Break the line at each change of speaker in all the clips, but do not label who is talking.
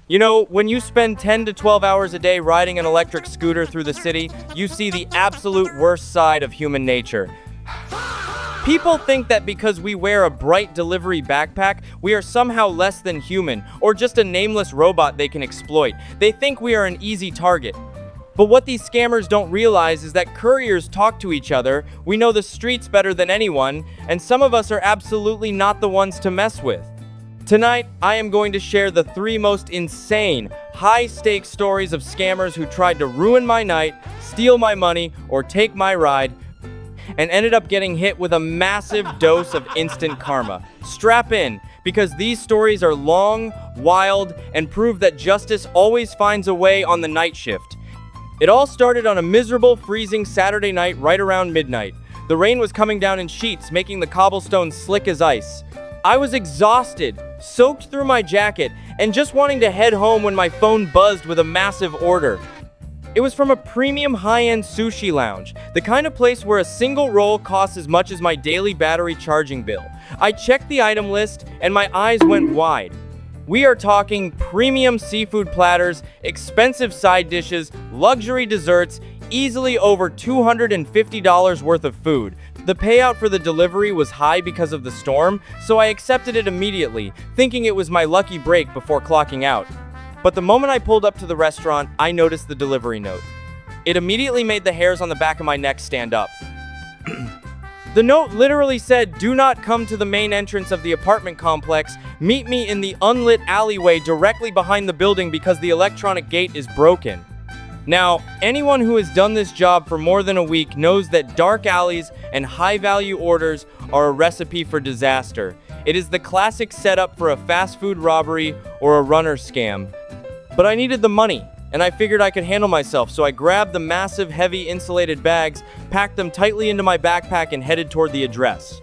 You know, when you spend 10 to 12 hours a day riding an electric scooter through the city, you see the absolute worst side of human nature. People think that because we wear a bright delivery backpack, we are somehow less than human, or just a nameless robot they can exploit. They think we are an easy target. But what these scammers don't realize is that couriers talk to each other, we know the streets better than anyone, and some of us are absolutely not the ones to mess with. Tonight, I am going to share the 3 most insane, high-stakes stories of scammers who tried to ruin my night, steal my money, or take my ride, and ended up getting hit with a massive dose of instant karma. Strap in, because these stories are long, wild, and prove that justice always finds a way on the night shift. It all started on a miserable, freezing Saturday night right around midnight. The rain was coming down in sheets, making the cobblestones slick as ice. I was exhausted, soaked through my jacket, and just wanting to head home when my phone buzzed with a massive order. It was from a premium high-end sushi lounge, the kind of place where a single roll costs as much as my daily battery charging bill. I checked the item list, and my eyes went wide. We are talking premium seafood platters, expensive side dishes, luxury desserts, easily over $250 worth of food. The payout for the delivery was high because of the storm, so I accepted it immediately, thinking it was my lucky break before clocking out. But the moment I pulled up to the restaurant, I noticed the delivery note. It immediately made the hairs on the back of my neck stand up. The note literally said, "Do not come to the main entrance of the apartment complex. Meet me in the unlit alleyway directly behind the building because the electronic gate is broken." Now, anyone who has done this job for more than a week knows that dark alleys and high-value orders are a recipe for disaster. It is the classic setup for a fast food robbery or a runner scam. But I needed the money, and I figured I could handle myself, so I grabbed the massive, heavy insulated bags, packed them tightly into my backpack, and headed toward the address.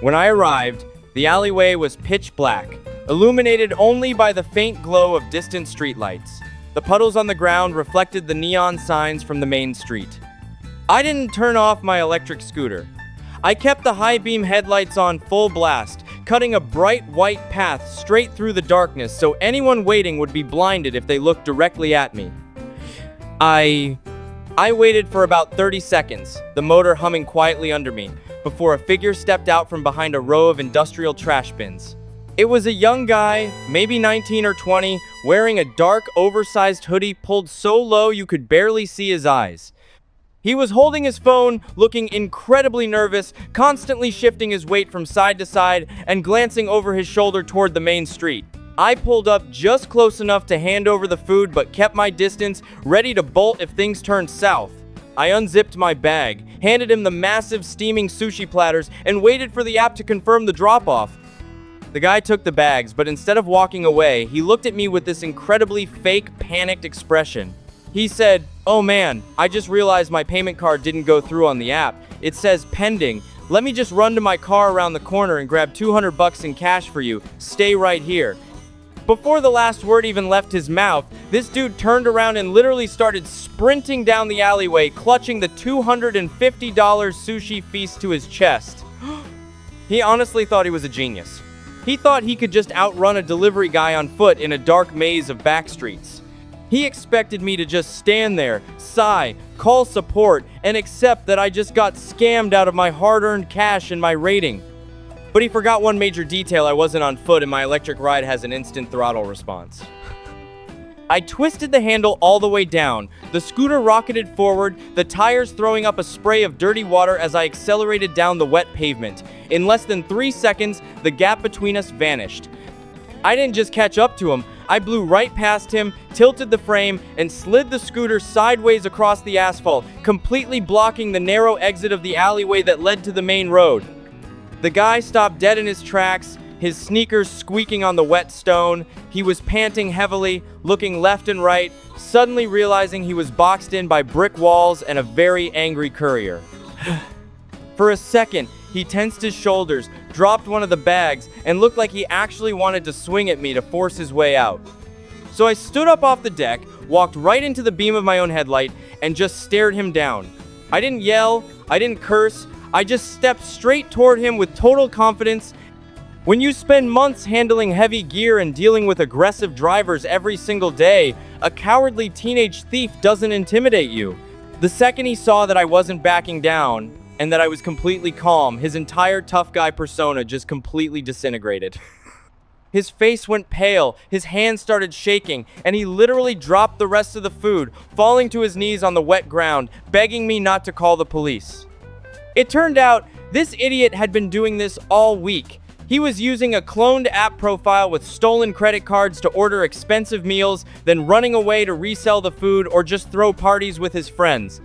When I arrived, the alleyway was pitch black, illuminated only by the faint glow of distant streetlights. The puddles on the ground reflected the neon signs from the main street. I didn't turn off my electric scooter. I kept the high-beam headlights on full blast, cutting a bright white path straight through the darkness so anyone waiting would be blinded if they looked directly at me. I waited for about 30 seconds, the motor humming quietly under me, before a figure stepped out from behind a row of industrial trash bins. It was a young guy, maybe 19 or 20, wearing a dark, oversized hoodie pulled so low you could barely see his eyes. He was holding his phone, looking incredibly nervous, constantly shifting his weight from side to side and glancing over his shoulder toward the main street. I pulled up just close enough to hand over the food but kept my distance, ready to bolt if things turned south. I unzipped my bag, handed him the massive steaming sushi platters, and waited for the app to confirm the drop-off. The guy took the bags, but instead of walking away, he looked at me with this incredibly fake, panicked expression. He said, "Oh man, I just realized my payment card didn't go through on the app. It says pending. Let me just run to my car around the corner and grab $200 in cash for you. Stay right here." Before the last word even left his mouth, this dude turned around and literally started sprinting down the alleyway, clutching the $250 sushi feast to his chest. He honestly thought he was a genius. He thought he could just outrun a delivery guy on foot in a dark maze of back streets. He expected me to just stand there, sigh, call support, and accept that I just got scammed out of my hard-earned cash and my rating. But he forgot one major detail: I wasn't on foot and my electric ride has an instant throttle response. I twisted the handle all the way down. The scooter rocketed forward, the tires throwing up a spray of dirty water as I accelerated down the wet pavement. In less than 3 seconds, the gap between us vanished. I didn't just catch up to him. I blew right past him, tilted the frame, and slid the scooter sideways across the asphalt, completely blocking the narrow exit of the alleyway that led to the main road. The guy stopped dead in his tracks, his sneakers squeaking on the wet stone. He was panting heavily, looking left and right, suddenly realizing he was boxed in by brick walls and a very angry courier. For a second, he tensed his shoulders, dropped one of the bags, and looked like he actually wanted to swing at me to force his way out. So I stood up off the deck, walked right into the beam of my own headlight, and just stared him down. I didn't yell, I didn't curse, I just stepped straight toward him with total confidence When you spend months handling heavy gear and dealing with aggressive drivers every single day, a cowardly teenage thief doesn't intimidate you. The second he saw that I wasn't backing down and that I was completely calm, his entire tough guy persona just completely disintegrated. His face went pale, his hands started shaking, and he literally dropped the rest of the food, falling to his knees on the wet ground, begging me not to call the police. It turned out, this idiot had been doing this all week. He was using a cloned app profile with stolen credit cards to order expensive meals, then running away to resell the food or just throw parties with his friends.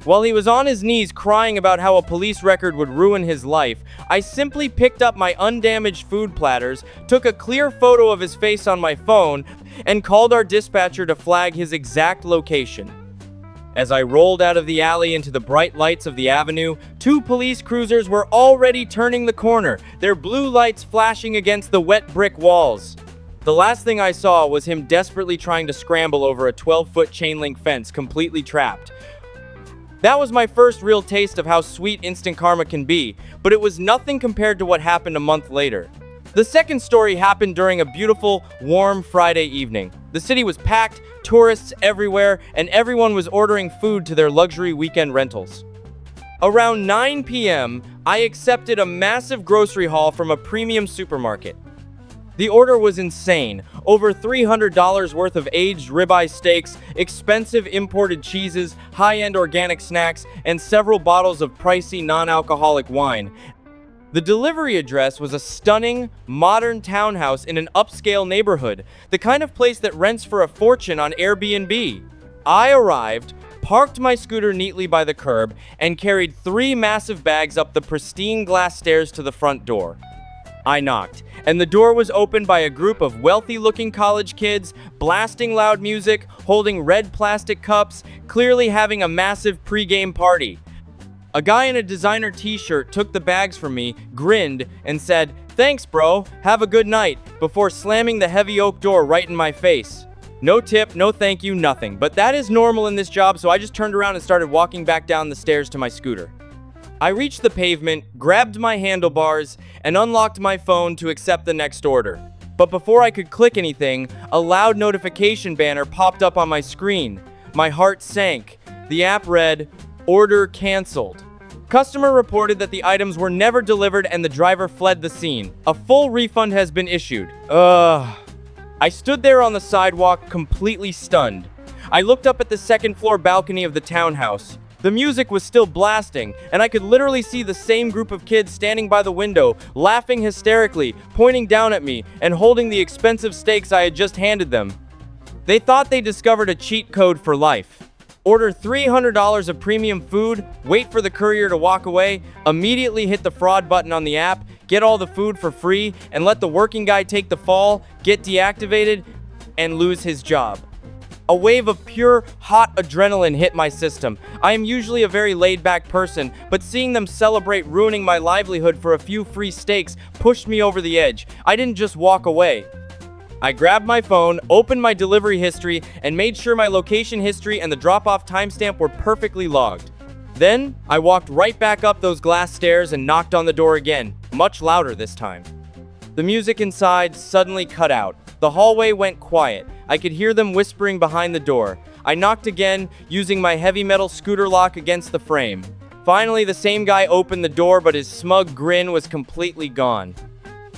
While he was on his knees crying about how a police record would ruin his life, I simply picked up my undamaged food platters, took a clear photo of his face on my phone, and called our dispatcher to flag his exact location. As I rolled out of the alley into the bright lights of the avenue, 2 police cruisers were already turning the corner, their blue lights flashing against the wet brick walls. The last thing I saw was him desperately trying to scramble over a 12-foot chain link fence, completely trapped. That was my first real taste of how sweet instant karma can be, but it was nothing compared to what happened a month later. The second story happened during a beautiful, warm Friday evening. The city was packed, tourists everywhere, and everyone was ordering food to their luxury weekend rentals. Around 9 p.m., I accepted a massive grocery haul from a premium supermarket. The order was insane. Over $300 worth of aged ribeye steaks, expensive imported cheeses, high-end organic snacks, and several bottles of pricey non-alcoholic wine. The delivery address was a stunning, modern townhouse in an upscale neighborhood, the kind of place that rents for a fortune on Airbnb. I arrived, parked my scooter neatly by the curb, and carried 3 massive bags up the pristine glass stairs to the front door. I knocked, and the door was opened by a group of wealthy-looking college kids, blasting loud music, holding red plastic cups, clearly having a massive pre-game party. A guy in a designer t-shirt took the bags from me, grinned, and said, "Thanks, bro, have a good night," before slamming the heavy oak door right in my face. No tip, no thank you, nothing. But that is normal in this job, so I just turned around and started walking back down the stairs to my scooter. I reached the pavement, grabbed my handlebars, and unlocked my phone to accept the next order. But before I could click anything, a loud notification banner popped up on my screen. My heart sank. The app read, "Order canceled." Customer reported that the items were never delivered and the driver fled the scene. A full refund has been issued. I stood there on the sidewalk, completely stunned. I looked up at the second-floor balcony of the townhouse. The music was still blasting, and I could literally see the same group of kids standing by the window, laughing hysterically, pointing down at me, and holding the expensive steaks I had just handed them. They thought they discovered a cheat code for life. Order $300 of premium food, wait for the courier to walk away, immediately hit the fraud button on the app, get all the food for free, and let the working guy take the fall, get deactivated, and lose his job. A wave of pure, hot adrenaline hit my system. I am usually a very laid-back person, but seeing them celebrate ruining my livelihood for a few free steaks pushed me over the edge. I didn't just walk away. I grabbed my phone, opened my delivery history, and made sure my location history and the drop-off timestamp were perfectly logged. Then, I walked right back up those glass stairs and knocked on the door again, much louder this time. The music inside suddenly cut out. The hallway went quiet. I could hear them whispering behind the door. I knocked again, using my heavy metal scooter lock against the frame. Finally, the same guy opened the door, but his smug grin was completely gone.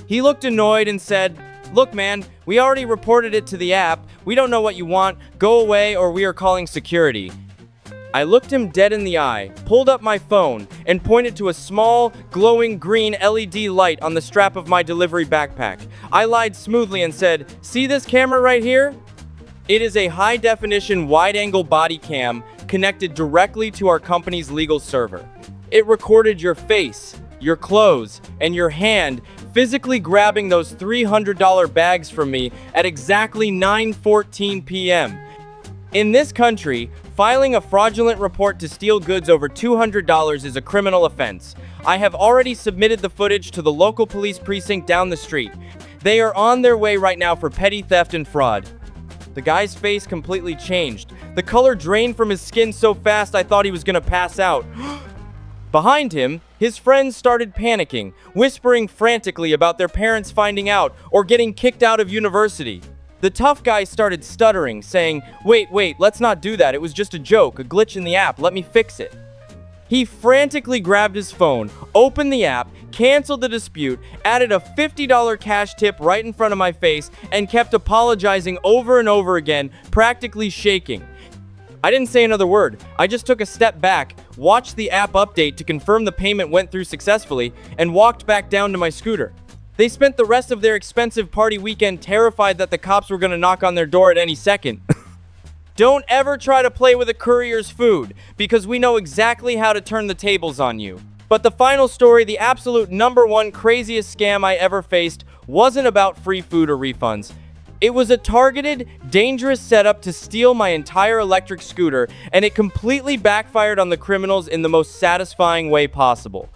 He looked annoyed and said, "Look, man, we already reported it to the app. We don't know what you want. Go away or we are calling security." I looked him dead in the eye, pulled up my phone, and pointed to a small, glowing green LED light on the strap of my delivery backpack. I lied smoothly and said, "See this camera right here? It is a high-definition wide-angle body cam connected directly to our company's legal server. It recorded your face, your clothes, and your hand physically grabbing those $300 bags from me at exactly 9:14 p.m. In this country, filing a fraudulent report to steal goods over $200 is a criminal offense. I have already submitted the footage to the local police precinct down the street. They are on their way right now for petty theft and fraud." The guy's face completely changed. The color drained from his skin so fast I thought he was gonna pass out. Behind him, his friends started panicking, whispering frantically about their parents finding out or getting kicked out of university. The tough guy started stuttering, saying, Wait, let's not do that. It was just a joke, a glitch in the app. Let me fix it." He frantically grabbed his phone, opened the app, canceled the dispute, added a $50 cash tip right in front of my face, and kept apologizing over and over again, practically shaking. I didn't say another word. I just took a step back, watched the app update to confirm the payment went through successfully, and walked back down to my scooter. They spent the rest of their expensive party weekend terrified that the cops were going to knock on their door at any second. Don't ever try to play with a courier's food, because we know exactly how to turn the tables on you. But the final story, the absolute #1 craziest scam I ever faced, wasn't about free food or refunds. It was a targeted, dangerous setup to steal my entire electric scooter, and it completely backfired on the criminals in the most satisfying way possible.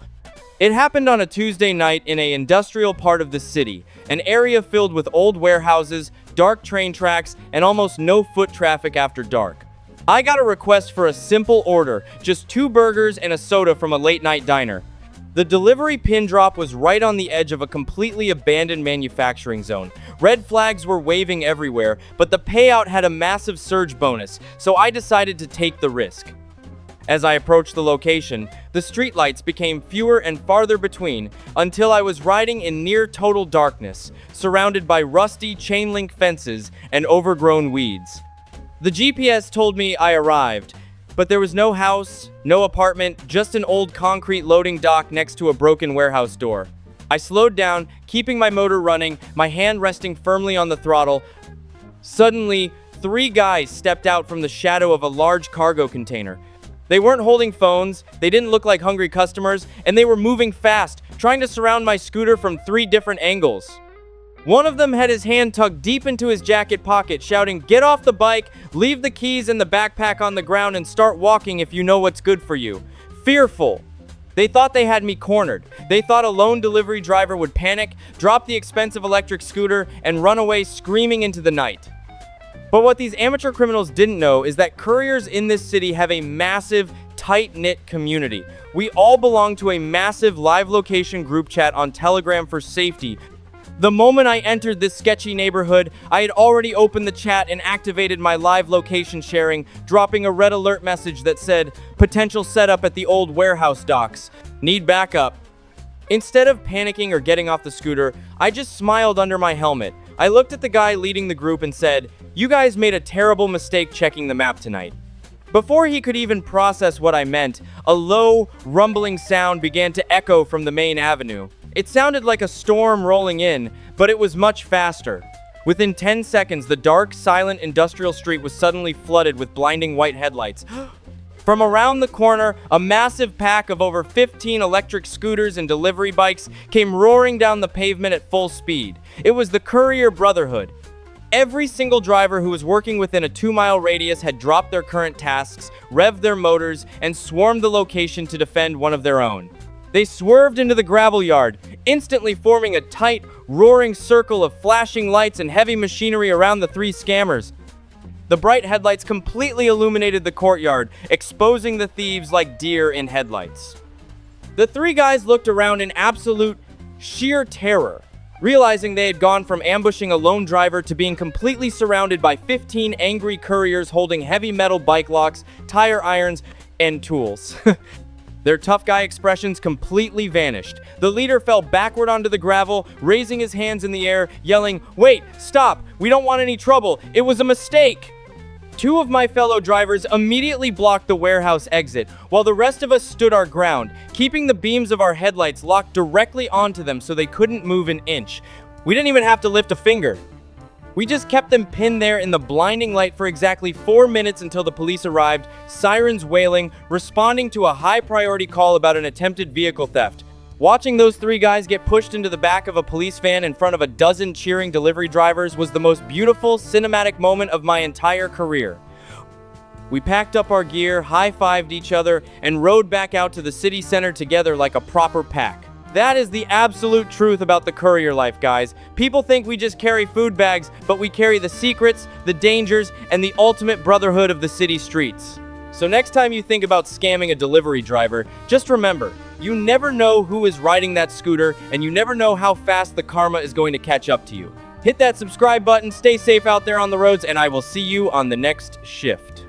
It happened on a Tuesday night in an industrial part of the city, an area filled with old warehouses, dark train tracks, and almost no foot traffic after dark. I got a request for a simple order, just 2 burgers and a soda from a late-night diner. The delivery pin drop was right on the edge of a completely abandoned manufacturing zone. Red flags were waving everywhere, but the payout had a massive surge bonus, so I decided to take the risk. As I approached the location, the streetlights became fewer and farther between until I was riding in near total darkness, surrounded by rusty chain-link fences and overgrown weeds. The GPS told me I arrived, but there was no house, no apartment, just an old concrete loading dock next to a broken warehouse door. I slowed down, keeping my motor running, my hand resting firmly on the throttle. Suddenly, 3 guys stepped out from the shadow of a large cargo container. They weren't holding phones, they didn't look like hungry customers, and they were moving fast, trying to surround my scooter from 3 different angles. One of them had his hand tucked deep into his jacket pocket, shouting, "Get off the bike, leave the keys and the backpack on the ground and start walking if you know what's good for you." Fearful. They thought they had me cornered. They thought a lone delivery driver would panic, drop the expensive electric scooter, and run away screaming into the night. But what these amateur criminals didn't know is that couriers in this city have a massive, tight-knit community. We all belong to a massive live location group chat on Telegram for safety. The moment I entered this sketchy neighborhood, I had already opened the chat and activated my live location sharing, dropping a red alert message that said, "Potential setup at the old warehouse docks. Need backup." Instead of panicking or getting off the scooter, I just smiled under my helmet. I looked at the guy leading the group and said, "You guys made a terrible mistake checking the map tonight." Before he could even process what I meant, a low, rumbling sound began to echo from the main avenue. It sounded like a storm rolling in, but it was much faster. Within 10 seconds, the dark, silent industrial street was suddenly flooded with blinding white headlights. From around the corner, a massive pack of over 15 electric scooters and delivery bikes came roaring down the pavement at full speed. It was the Courier Brotherhood. Every single driver who was working within a 2-mile radius had dropped their current tasks, revved their motors, and swarmed the location to defend one of their own. They swerved into the gravel yard, instantly forming a tight, roaring circle of flashing lights and heavy machinery around the 3 scammers. The bright headlights completely illuminated the courtyard, exposing the thieves like deer in headlights. The 3 guys looked around in absolute, sheer terror, realizing they had gone from ambushing a lone driver to being completely surrounded by 15 angry couriers holding heavy metal bike locks, tire irons, and tools. Their tough guy expressions completely vanished. The leader fell backward onto the gravel, raising his hands in the air, yelling, "Wait, stop, we don't want any trouble, it was a mistake." 2 of my fellow drivers immediately blocked the warehouse exit, while the rest of us stood our ground, keeping the beams of our headlights locked directly onto them so they couldn't move an inch. We didn't even have to lift a finger. We just kept them pinned there in the blinding light for exactly 4 minutes until the police arrived, sirens wailing, responding to a high-priority call about an attempted vehicle theft. Watching those 3 guys get pushed into the back of a police van in front of a dozen cheering delivery drivers was the most beautiful, cinematic moment of my entire career. We packed up our gear, high-fived each other, and rode back out to the city center together like a proper pack. That is the absolute truth about the courier life, guys. People think we just carry food bags, but we carry the secrets, the dangers, and the ultimate brotherhood of the city streets. So next time you think about scamming a delivery driver, just remember, you never know who is riding that scooter, and you never know how fast the karma is going to catch up to you. Hit that subscribe button, stay safe out there on the roads, and I will see you on the next shift.